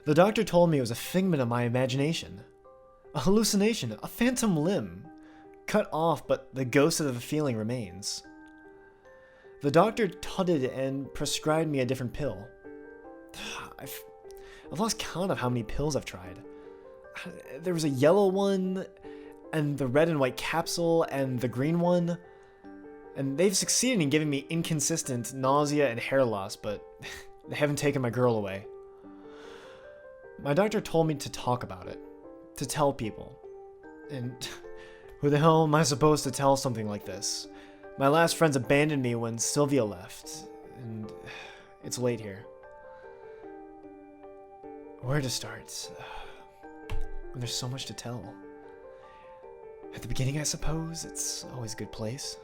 The doctor told me it was a figment of my imagination. A hallucination, a phantom limb. Cut off, but the ghost of the feeling remains. The doctor tutted and prescribed me a different pill. I've lost count of how many pills I've tried. There was a yellow one, and the red and white capsule, and the green one. And they've succeeded in giving me inconsistent nausea and hair loss, but they haven't taken my girl away. My doctor told me to talk about it, to tell people. And who the hell am I supposed to tell something like this? My last friends abandoned me when Sylvia left, and it's late here. Where to start? When there's so much to tell. At the beginning, I suppose, it's always a good place.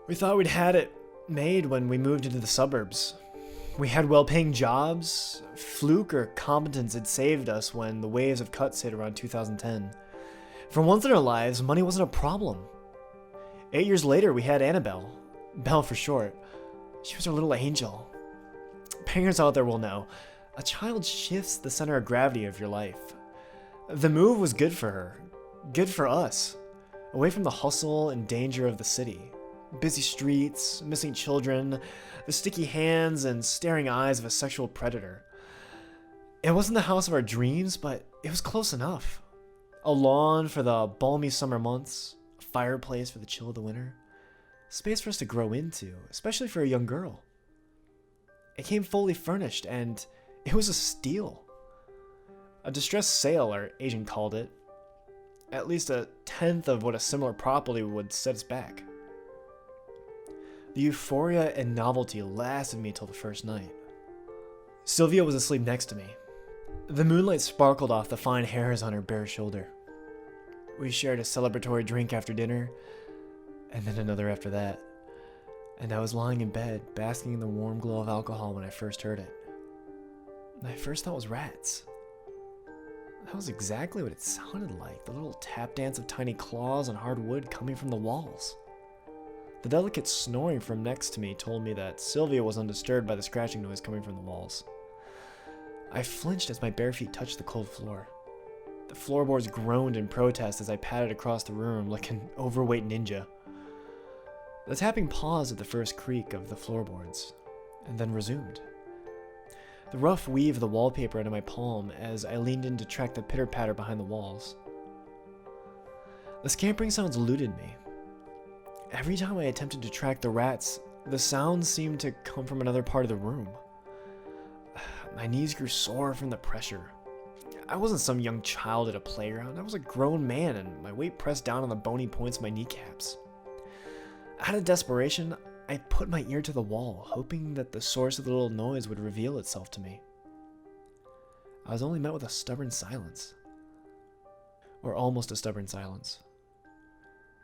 We thought we'd had it made when we moved into the suburbs. We had well-paying jobs. Fluke or competence had saved us when the waves of cuts hit around 2010. For once in our lives, money wasn't a problem. 8 years later, we had Annabelle. Belle for short. She was our little angel. Parents out there will know. A child shifts the center of gravity of your life. The move was good for her. Good for us. Away from the hustle and danger of the city. Busy streets, missing children, the sticky hands and staring eyes of a sexual predator. It wasn't the house of our dreams, but it was close enough. A lawn for the balmy summer months, a fireplace for the chill of the winter. Space for us to grow into, especially for a young girl. It came fully furnished, and it was a steal. A distressed sale, our agent called it. At least a tenth of what a similar property would set us back. The euphoria and novelty lasted me till the first night. Sylvia was asleep next to me. The moonlight sparkled off the fine hairs on her bare shoulder. We shared a celebratory drink after dinner, and then another after that. And I was lying in bed, basking in the warm glow of alcohol when I first heard it. My first thought was rats. That was exactly what it sounded like, the little tap dance of tiny claws on hard wood coming from the walls. The delicate snoring from next to me told me that Sylvia was undisturbed by the scratching noise coming from the walls. I flinched as my bare feet touched the cold floor. The floorboards groaned in protest as I padded across the room like an overweight ninja. The tapping paused at the first creak of the floorboards, and then resumed. The rough weave of the wallpaper under my palm as I leaned in to track the pitter-patter behind the walls. The scampering sounds eluded me. Every time I attempted to track the rats, the sounds seemed to come from another part of the room. My knees grew sore from the pressure. I wasn't some young child at a playground. I was a grown man, and my weight pressed down on the bony points of my kneecaps. Out of desperation, I put my ear to the wall, hoping that the source of the little noise would reveal itself to me. I was only met with a stubborn silence. Or almost a stubborn silence.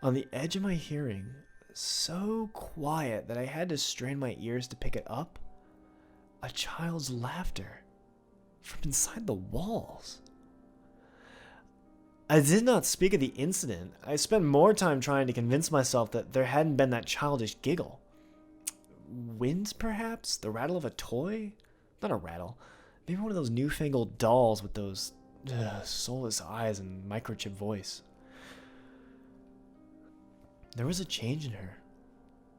On the edge of my hearing, so quiet that I had to strain my ears to pick it up, a child's laughter from inside the walls. I did not speak of the incident. I spent more time trying to convince myself that there hadn't been that childish giggle. Wind, perhaps? The rattle of a toy? Not a rattle. Maybe one of those newfangled dolls with those soulless eyes and microchip voice. There was a change in her,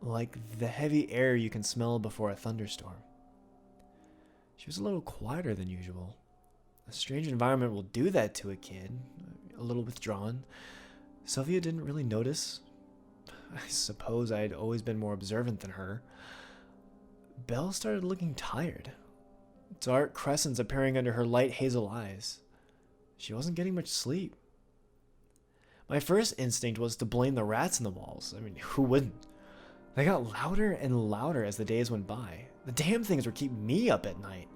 like the heavy air you can smell before a thunderstorm. She was a little quieter than usual. A strange environment will do that to a kid, a little withdrawn. Sylvia didn't really notice. I suppose I'd always been more observant than her. Belle started looking tired, dark crescents appearing under her light hazel eyes. She wasn't getting much sleep. My first instinct was to blame the rats in the walls. I mean, who wouldn't? They got louder and louder as the days went by. The damn things were keeping me up at night.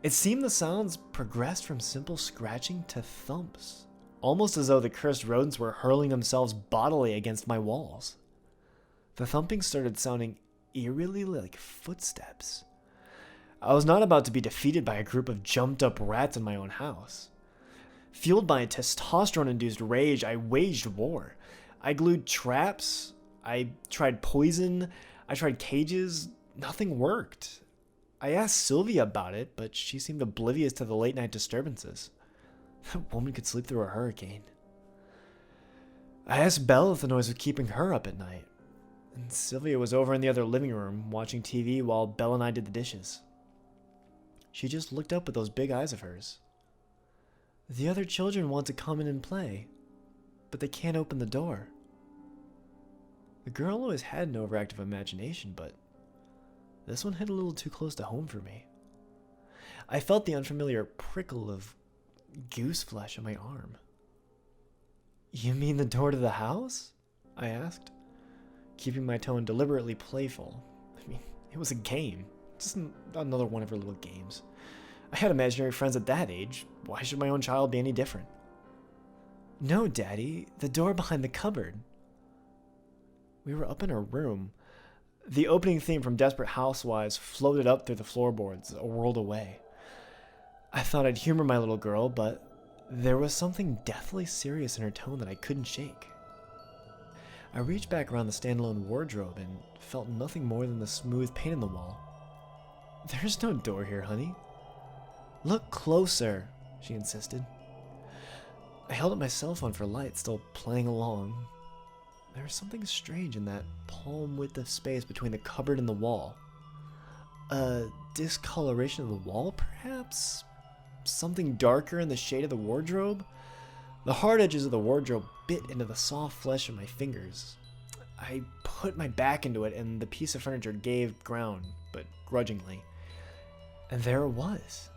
It seemed the sounds progressed from simple scratching to thumps, almost as though the cursed rodents were hurling themselves bodily against my walls. The thumping started sounding eerily like footsteps. I was not about to be defeated by a group of jumped-up rats in my own house. Fueled by a testosterone-induced rage, I waged war. I glued traps. I tried poison. I tried cages. Nothing worked. I asked Sylvia about it, but she seemed oblivious to the late night disturbances. That woman could sleep through a hurricane. I asked Belle if the noise was keeping her up at night, and Sylvia was over in the other living room watching TV while Belle and I did the dishes. She just looked up with those big eyes of hers. The other children want to come in and play, but they can't open the door. The girl always had an overactive imagination, but this one hit a little too close to home for me. I felt the unfamiliar prickle of goose flesh on my arm. You mean the door to the house? I asked, keeping my tone deliberately playful. I mean, it was a game. Just another one of her little games. I had imaginary friends at that age. Why should my own child be any different? No, Daddy. The door behind the cupboard. We were up in her room. The opening theme from Desperate Housewives floated up through the floorboards, a world away. I thought I'd humor my little girl, but there was something deathly serious in her tone that I couldn't shake. I reached back around the standalone wardrobe and felt nothing more than the smooth paint in the wall. There's no door here, honey. Look closer, she insisted. I held up my cell phone for light, still playing along. There was something strange in that palm width of space between the cupboard and the wall. A discoloration of the wall, perhaps? Something darker in the shade of the wardrobe? The hard edges of the wardrobe bit into the soft flesh of my fingers. I put my back into it and the piece of furniture gave ground, but grudgingly. And there it was.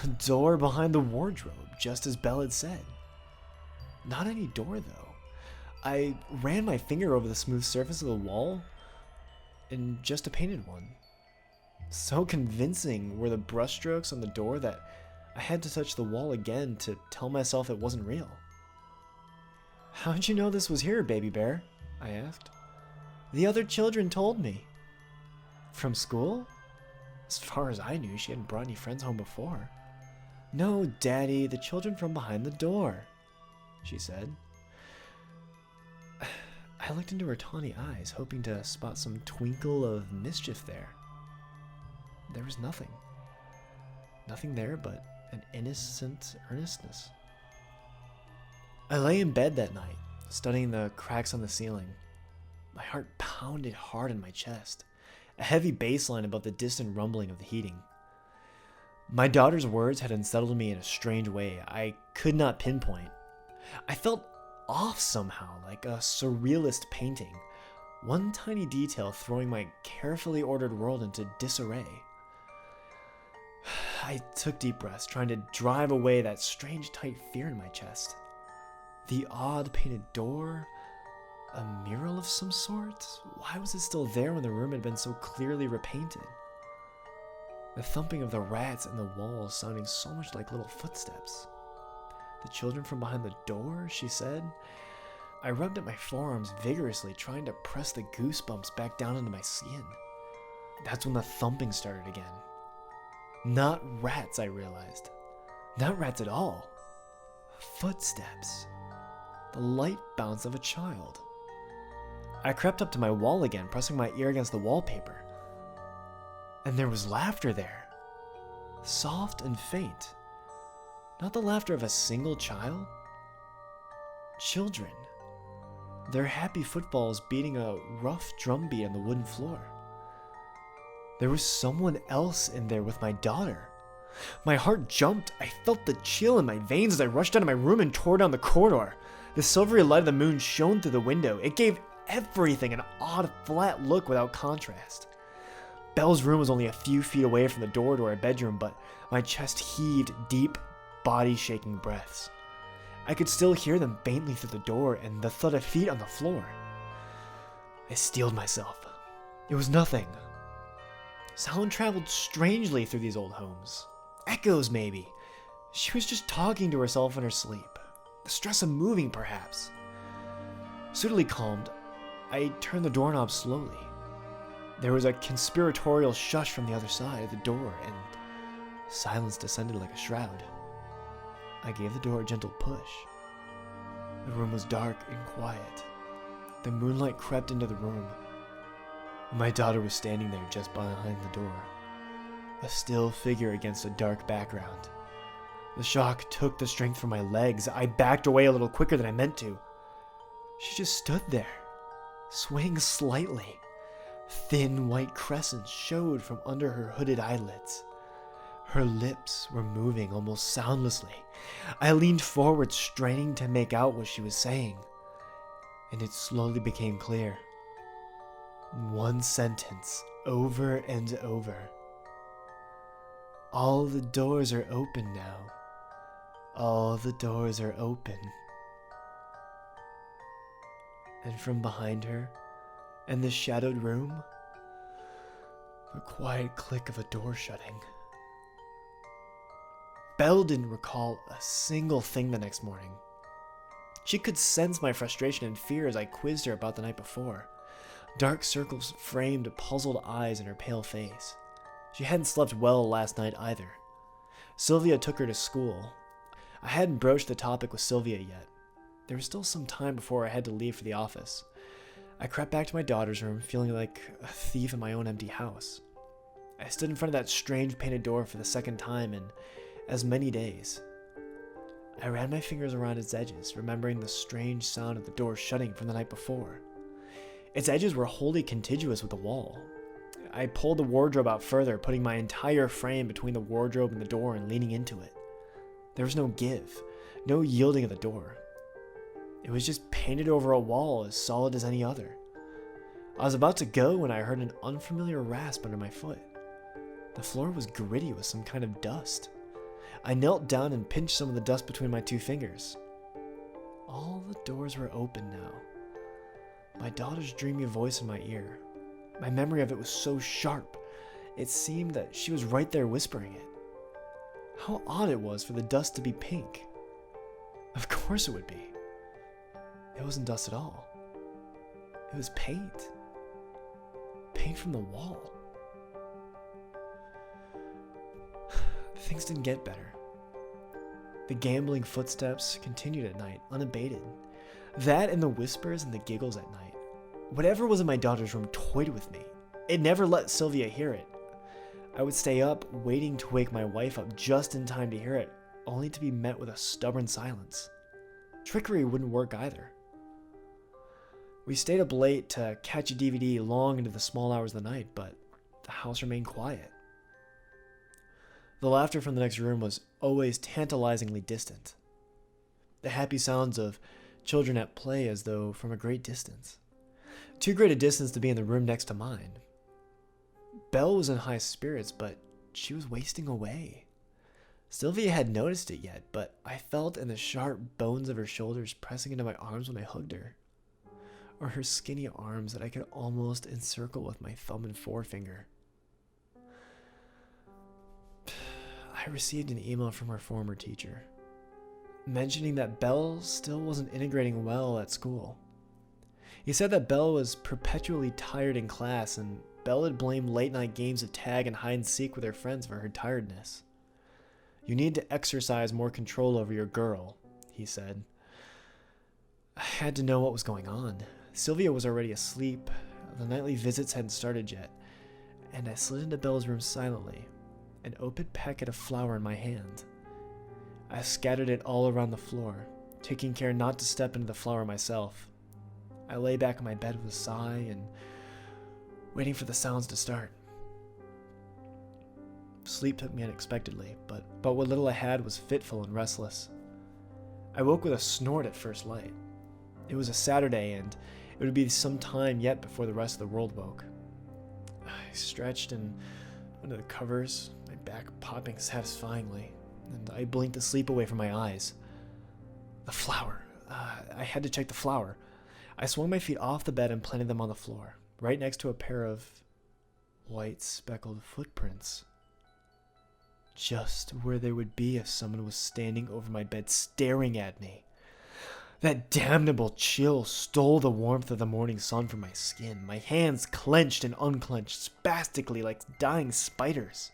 A door behind the wardrobe, just as Belle had said. Not any door, though. I ran my finger over the smooth surface of the wall, and just a painted one. So convincing were the brushstrokes on the door that I had to touch the wall again to tell myself it wasn't real. How'd you know this was here, baby bear? I asked. The other children told me. From school? As far as I knew, she hadn't brought any friends home before. No, Daddy, the children from behind the door, she said. I looked into her tawny eyes, hoping to spot some twinkle of mischief there. There was nothing. Nothing there but an innocent earnestness. I lay in bed that night, studying the cracks on the ceiling. My heart pounded hard in my chest, a heavy bass line above the distant rumbling of the heating. My daughter's words had unsettled me in a strange way I could not pinpoint. I felt off somehow, like a surrealist painting, one tiny detail throwing my carefully ordered world into disarray. I took deep breaths, trying to drive away that strange tight fear in my chest. The odd painted door, a mural of some sort? Why was it still there when the room had been so clearly repainted? The thumping of the rats in the walls sounding so much like little footsteps. The children from behind the door, she said. I rubbed at my forearms vigorously, trying to press the goosebumps back down into my skin. That's when the thumping started again. Not rats, I realized. Not rats at all. Footsteps. The light bounce of a child. I crept up to my wall again, pressing my ear against the wallpaper. And there was laughter there. Soft and faint. Not the laughter of a single child. Children. Their happy footfalls beating a rough drumbeat on the wooden floor. There was someone else in there with my daughter. My heart jumped. I felt the chill in my veins as I rushed out of my room and tore down the corridor. The silvery light of the moon shone through the window. It gave everything an odd, flat look without contrast. Belle's room was only a few feet away from the door to our bedroom, but my chest heaved deep, body-shaking breaths. I could still hear them faintly through the door and the thud of feet on the floor. I steeled myself. It was nothing. Sound traveled strangely through these old homes. Echoes, maybe. She was just talking to herself in her sleep. The stress of moving, perhaps. Suitably calmed, I turned the doorknob slowly. There was a conspiratorial shush from the other side of the door, and silence descended like a shroud. I gave the door a gentle push. The room was dark and quiet. The moonlight crept into the room. My daughter was standing there just behind the door. a still figure against a dark background. The shock took the strength from my legs. I backed away a little quicker than I meant to. She just stood there, swaying slightly. Thin white crescents showed from under her hooded eyelids. Her lips were moving almost soundlessly. I leaned forward, straining to make out what she was saying, and it slowly became clear. One sentence, over and over. All the doors are open now. All the doors are open. And from behind her, in the shadowed room, the quiet click of a door shutting. Belle didn't recall a single thing the next morning. She could sense my frustration and fear as I quizzed her about the night before. Dark circles framed puzzled eyes in her pale face. She hadn't slept well last night either. Sylvia took her to school. I hadn't broached the topic with Sylvia yet. There was still some time before I had to leave for the office. I crept back to my daughter's room, feeling like a thief in my own empty house. I stood in front of that strange painted door for the second time in as many days. I ran my fingers around its edges, remembering the strange sound of the door shutting from the night before. Its edges were wholly contiguous with the wall. I pulled the wardrobe out further, putting my entire frame between the wardrobe and the door and leaning into it. There was no give, no yielding of the door. It was just painted over a wall as solid as any other. I was about to go when I heard an unfamiliar rasp under my foot. The floor was gritty with some kind of dust. I knelt down and pinched some of the dust between my two fingers. All the doors were open now. My daughter's dreamy voice in my ear. My memory of it was so sharp. It seemed that she was right there whispering it. How odd it was for the dust to be pink. Of course it would be. It wasn't dust at all. It was paint. Paint from the wall. Things didn't get better. The gambling footsteps continued at night, unabated. That and the whispers and the giggles at night. Whatever was in my daughter's room toyed with me. It never let Sylvia hear it. I would stay up, waiting to wake my wife up just in time to hear it, only to be met with a stubborn silence. Trickery wouldn't work either. We stayed up late to catch a DVD long into the small hours of the night, but the house remained quiet. The laughter from the next room was always tantalizingly distant. The happy sounds of children at play as though from a great distance. Too great a distance to be in the room next to mine. Belle was in high spirits, but she was wasting away. Sylvia hadn't noticed it yet, but I felt in the sharp bones of her shoulders pressing into my arms when I hugged her. Or her skinny arms that I could almost encircle with my thumb and forefinger. I received an email from her former teacher, mentioning that Belle still wasn't integrating well at school. He said that Belle was perpetually tired in class, and Belle had blamed late-night games of tag and hide-and-seek with her friends for her tiredness. "You need to exercise more control over your girl," he said. I had to know what was going on. Sylvia was already asleep, the nightly visits hadn't started yet, and I slid into Belle's room silently, an open packet of flour in my hand. I scattered it all around the floor, taking care not to step into the flour myself. I lay back in my bed with a sigh and waiting for the sounds to start. Sleep took me unexpectedly, but what little I had was fitful and restless. I woke with a snort at first light. It was a Saturday, and it would be some time yet before the rest of the world woke. I stretched and under the covers, my back popping satisfyingly, and I blinked the sleep away from my eyes. The flour. I had to check the flour. I swung my feet off the bed and planted them on the floor, right next to a pair of white speckled footprints. Just where they would be if someone was standing over my bed staring at me. That damnable chill stole the warmth of the morning sun from my skin. My hands clenched and unclenched spastically like dying spiders.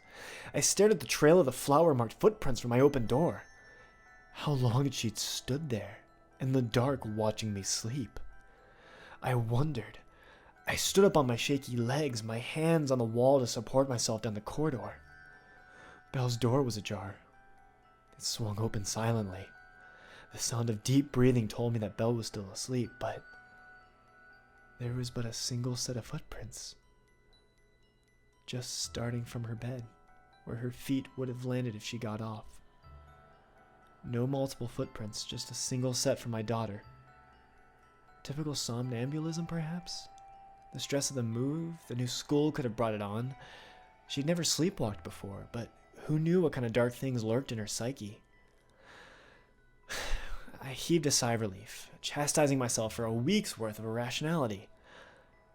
I stared at the trail of the flour-marked footprints from my open door. How long had she stood there, in the dark, watching me sleep? I wondered. I stood up on my shaky legs, my hands on the wall to support myself down the corridor. Belle's door was ajar. It swung open silently. The sound of deep breathing told me that Belle was still asleep, but there was but a single set of footprints, just starting from her bed, where her feet would have landed if she got off. No multiple footprints, just a single set from my daughter. Typical somnambulism, perhaps? The stress of the move, the new school could have brought it on. She'd never sleepwalked before, but who knew what kind of dark things lurked in her psyche? I heaved a sigh of relief, chastising myself for a week's worth of irrationality.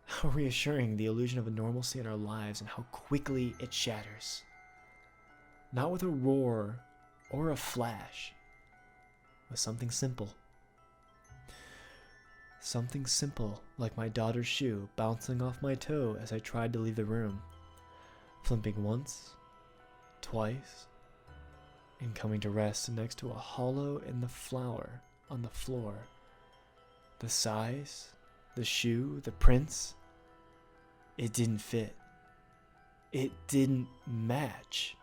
How reassuring the illusion of a normalcy in our lives and how quickly it shatters. Not with a roar or a flash, with something simple. Something simple, like my daughter's shoe bouncing off my toe as I tried to leave the room, flipping once, twice, and coming to rest next to a hollow in the flower on the floor. The size, the shoe, the prints, it didn't fit. It didn't match.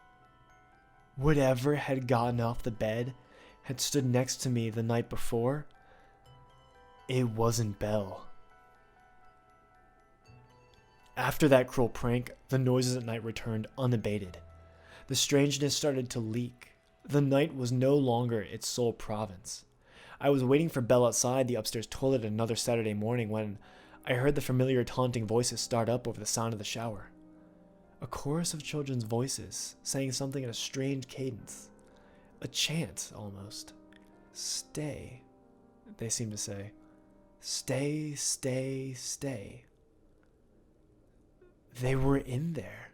Whatever had gotten off the bed had stood next to me the night before. It wasn't Belle. After that cruel prank, the noises at night returned unabated. The strangeness started to leak. The night was no longer its sole province. I was waiting for Belle outside the upstairs toilet another Saturday morning when I heard the familiar taunting voices start up over the sound of the shower. A chorus of children's voices saying something in a strange cadence. A chant, almost. Stay, they seemed to say. Stay, stay, stay. They were in there.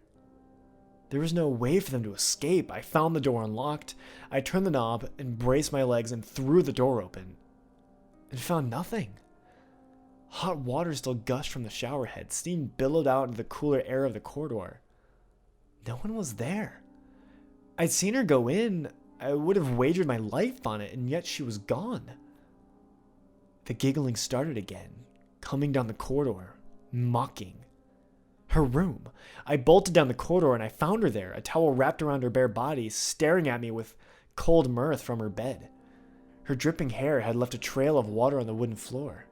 There was no way for them to escape. I found the door unlocked. I turned the knob and braced my legs and threw the door open. And found nothing. Hot water still gushed from the shower head. Steam billowed out into the cooler air of the corridor. No one was there. I'd seen her go in. I would have wagered my life on it, and yet she was gone. The giggling started again, coming down the corridor, mocking. Her room. I bolted down the corridor and I found her there, a towel wrapped around her bare body, staring at me with cold mirth from her bed. Her dripping hair had left a trail of water on the wooden floor.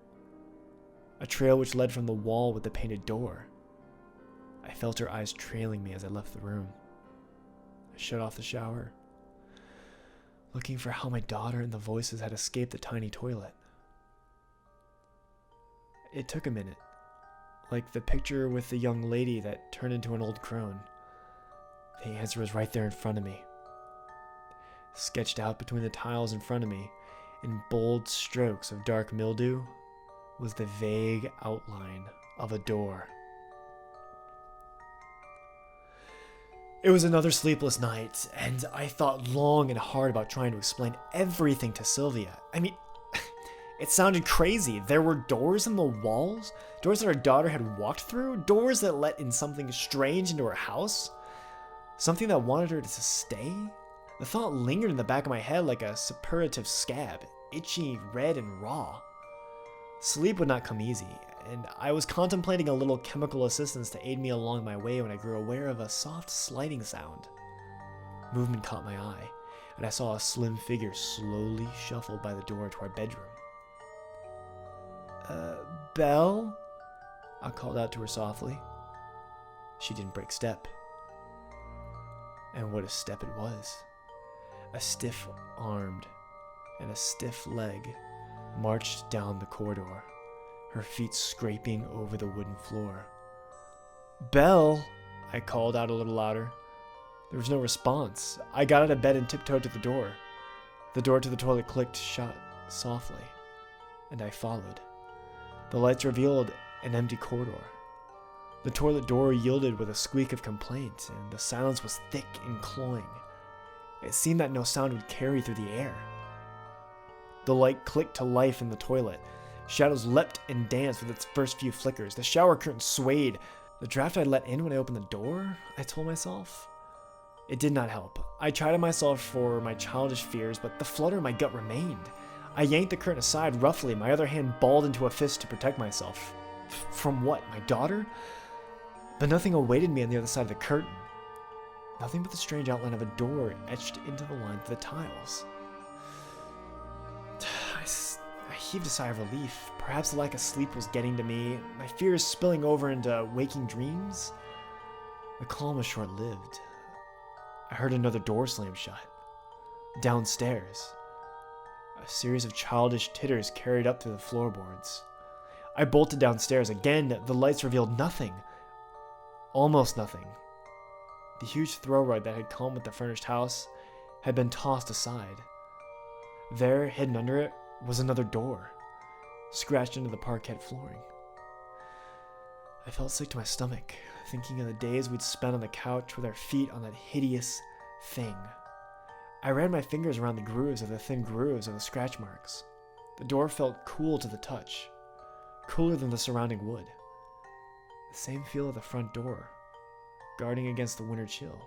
A trail which led from the wall with the painted door. I felt her eyes trailing me as I left the room. I shut off the shower, looking for how my daughter and the voices had escaped the tiny toilet. It took a minute, like the picture with the young lady that turned into an old crone. The answer was right there in front of me. Sketched out between the tiles in front of me, in bold strokes of dark mildew, was the vague outline of a door. It was another sleepless night, and I thought long and hard about trying to explain everything to Sylvia. I mean, it sounded crazy. There were doors in the walls, doors that our daughter had walked through, doors that let in something strange into her house, something that wanted her to stay. The thought lingered in the back of my head like a suppurative scab, itchy, red, and raw. Sleep would not come easy, and I was contemplating a little chemical assistance to aid me along my way when I grew aware of a soft sliding sound. Movement caught my eye, and I saw a slim figure slowly shuffle by the door to our bedroom. Belle? I called out to her softly. She didn't break step. And what a step it was. A stiff-armed and a stiff leg marched down the corridor, her feet scraping over the wooden floor. Belle, I called out a little louder. There was no response. I got out of bed and tiptoed to the door. The door to the toilet clicked shut softly, and I followed. The lights revealed an empty corridor. The toilet door yielded with a squeak of complaint, and the silence was thick and cloying. It seemed that no sound would carry through the air. The light clicked to life in the toilet. Shadows leapt and danced with its first few flickers. The shower curtain swayed. The draft I'd let in when I opened the door, I told myself. It did not help. I chided myself for my childish fears, but the flutter in my gut remained. I yanked the curtain aside roughly, my other hand balled into a fist to protect myself. From what? My daughter? But nothing awaited me on the other side of the curtain. Nothing but the strange outline of a door etched into the line of the tiles. I heaved a sigh of relief. Perhaps the lack of sleep was getting to me, my fears spilling over into waking dreams. The calm was short-lived. I heard another door slam shut. Downstairs. A series of childish titters carried up through the floorboards. I bolted downstairs. Again, the lights revealed nothing. Almost nothing. The huge throw rug that had come with the furnished house had been tossed aside. There, hidden under it, was another door, scratched into the parquet flooring. I felt sick to my stomach, thinking of the days we'd spent on the couch with our feet on that hideous thing. I ran my fingers around the thin grooves of the scratch marks. The door felt cool to the touch, cooler than the surrounding wood. The same feel of the front door, guarding against the winter chill.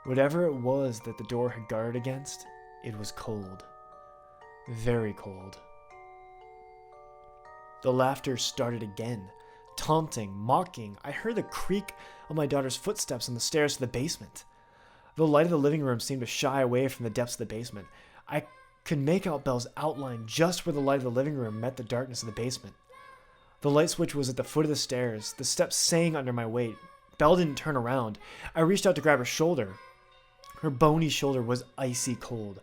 Whatever it was that the door had guarded against, it was cold. Very cold. The laughter started again, taunting, mocking. I heard the creak of my daughter's footsteps on the stairs to the basement. The light of the living room seemed to shy away from the depths of the basement. I could make out Belle's outline just where the light of the living room met the darkness of the basement. The light switch was at the foot of the stairs. The steps sang under my weight. Belle didn't turn around. I reached out to grab her shoulder. Her bony shoulder was icy cold.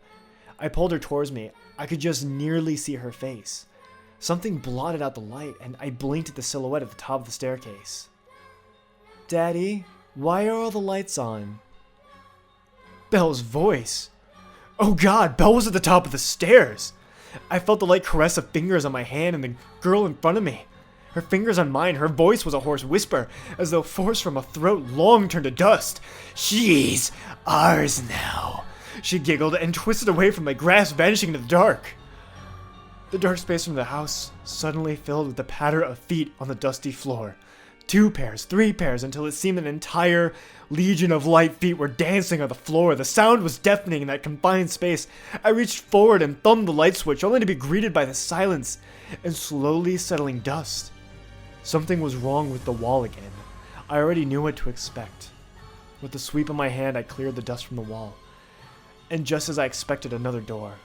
I pulled her towards me. I could just nearly see her face. Something blotted out the light, and I blinked at the silhouette at the top of the staircase. "Daddy, why are all the lights on?" Belle's voice. Oh God, Belle was at the top of the stairs. I felt the light caress of fingers on my hand and the girl in front of me. Her fingers on mine, her voice was a hoarse whisper, as though forced from a throat long turned to dust. "She's ours now," she giggled and twisted away from my grasp, vanishing into the dark. The dark space from the house suddenly filled with the patter of feet on the dusty floor. 2 pairs, 3 pairs, until it seemed an entire legion of light feet were dancing on the floor. The sound was deafening in that confined space. I reached forward and thumbed the light switch, only to be greeted by the silence and slowly settling dust. Something was wrong with the wall again. I already knew what to expect. With the sweep of my hand, I cleared the dust from the wall. And just as I expected, another door.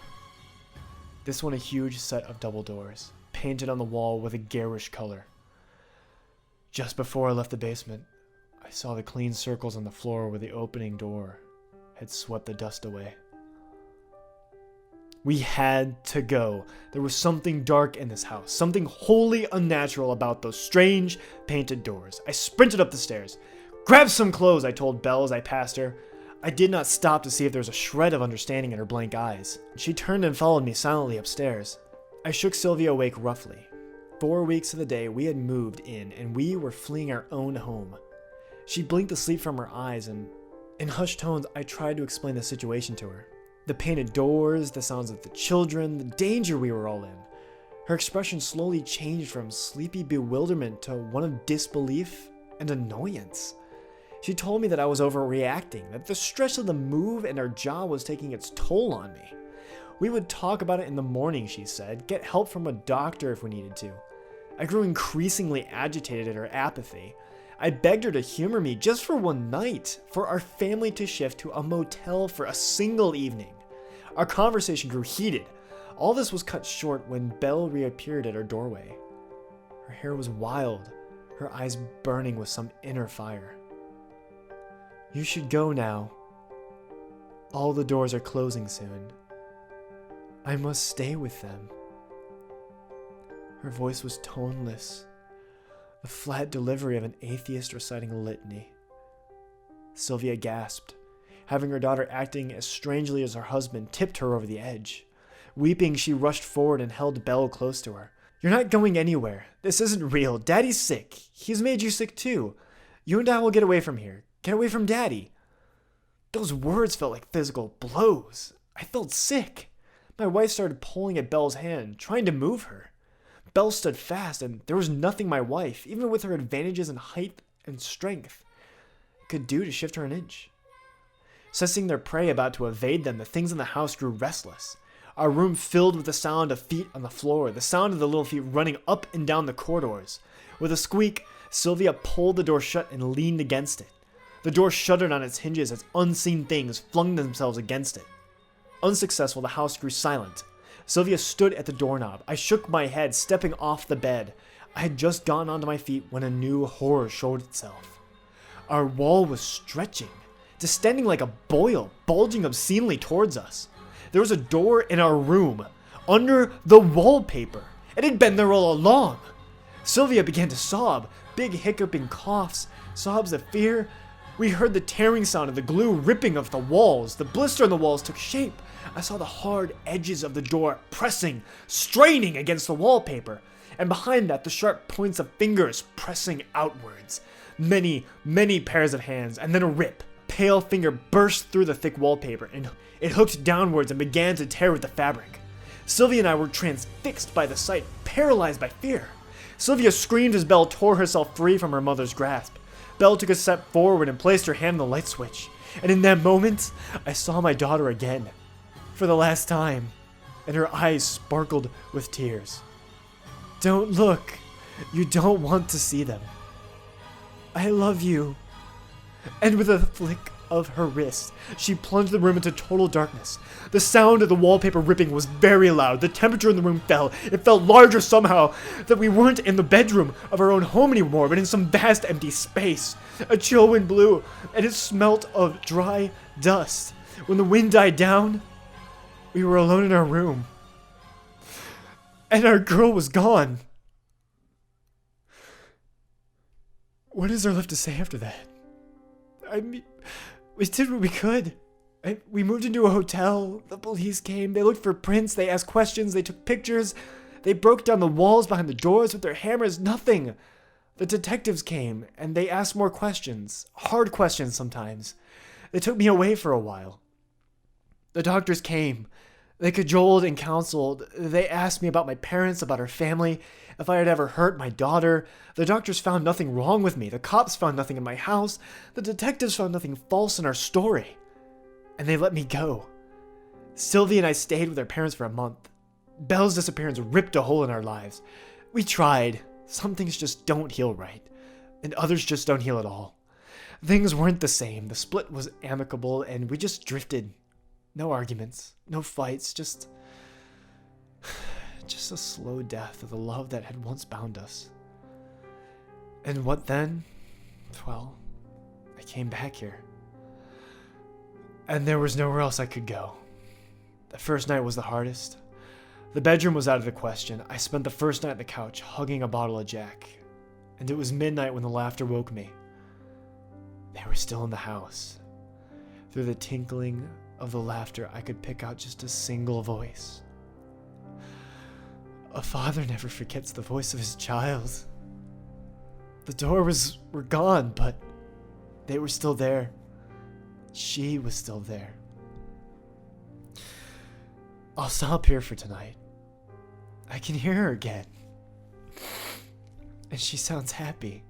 This one a huge set of double doors, painted on the wall with a garish color. Just before I left the basement, I saw the clean circles on the floor where the opening door had swept the dust away. We had to go. There was something dark in this house, something wholly unnatural about those strange painted doors. I sprinted up the stairs. "Grab some clothes," I told Belle as I passed her. I did not stop to see if there was a shred of understanding in her blank eyes. She turned and followed me silently upstairs. I shook Sylvia awake roughly. 4 weeks to the day we had moved in, and we were fleeing our own home. She blinked the sleep from her eyes, and in hushed tones, I tried to explain the situation to her. The painted doors, the sounds of the children, the danger we were all in. Her expression slowly changed from sleepy bewilderment to one of disbelief and annoyance. She told me that I was overreacting, that the stress of the move and our job was taking its toll on me. We would talk about it in the morning, she said, get help from a doctor if we needed to. I grew increasingly agitated at her apathy. I begged her to humor me just for one night, for our family to shift to a motel for a single evening. Our conversation grew heated. All this was cut short when Belle reappeared at her doorway. Her hair was wild, her eyes burning with some inner fire. "You should go now. All the doors are closing soon. I must stay with them." Her voice was toneless, the flat delivery of an atheist reciting a litany. Sylvia gasped. Having her daughter acting as strangely as her husband tipped her over the edge. Weeping, she rushed forward and held Belle close to her. "You're not going anywhere. This isn't real. Daddy's sick. He's made you sick too. You and I will get away from here. Get away from Daddy." Those words felt like physical blows. I felt sick. My wife started pulling at Belle's hand, trying to move her. Belle stood fast, and there was nothing my wife, even with her advantages in height and strength, could do to shift her an inch. Sensing their prey about to evade them, the things in the house grew restless. Our room filled with the sound of feet on the floor, the sound of the little feet running up and down the corridors. With a squeak, Sylvia pulled the door shut and leaned against it. The door shuddered on its hinges as unseen things flung themselves against it. Unsuccessful, the house grew silent. Sylvia stood at the doorknob. I shook my head, stepping off the bed. I had just gotten onto my feet when a new horror showed itself. Our wall was stretching, distending like a boil, bulging obscenely towards us. There was a door in our room, under the wallpaper. It had been there all along. Sylvia began to sob, big hiccuping coughs, sobs of fear. We heard the tearing sound of the glue ripping off the walls. The blister on the walls took shape. I saw the hard edges of the door pressing, straining against the wallpaper. And behind that, the sharp points of fingers pressing outwards. Many, many pairs of hands, and then a rip. Pale finger burst through the thick wallpaper, and it hooked downwards and began to tear with the fabric. Sylvia and I were transfixed by the sight, paralyzed by fear. Sylvia screamed as Belle tore herself free from her mother's grasp. Belle took a step forward and placed her hand on the light switch. And in that moment, I saw my daughter again. For the last time. And her eyes sparkled with tears. Don't look. You don't want to see them. I love you. And with a flick of her wrist, she plunged the room into total darkness. The sound of the wallpaper ripping was very loud. The temperature in the room fell. It felt larger somehow, that we weren't in the bedroom of our own home anymore, but in some vast empty space. A chill wind blew, and it smelt of dry dust. When the wind died down, we were alone in our room. And our girl was gone. What is there left to say after that? I mean, we did what we could. We moved into a hotel. The police came. They looked for prints. They asked questions. They took pictures. They broke down the walls behind the doors with their hammers. Nothing. The detectives came, and they asked more questions. Hard questions sometimes. They took me away for a while. The doctors came. They cajoled and counseled. They asked me about my parents, about our family, if I had ever hurt my daughter. The doctors found nothing wrong with me. The cops found nothing in my house. The detectives found nothing false in our story. And they let me go. Sylvia and I stayed with our parents for a month. Belle's disappearance ripped a hole in our lives. We tried. Some things just don't heal right. And others just don't heal at all. Things weren't the same. The split was amicable, and we just drifted. No arguments. No fights. Just a slow death of the love that had once bound us. And what then? Well, I came back here. And there was nowhere else I could go. The first night was the hardest. The bedroom was out of the question. I spent the first night on the couch, hugging a bottle of Jack. And it was midnight when the laughter woke me. They were still in the house. Through the tinkling of the laughter, I could pick out just a single voice. A father never forgets the voice of his child. The doors were gone, but they were still there. She was still there. I'll stop here for tonight. I can hear her again. And she sounds happy.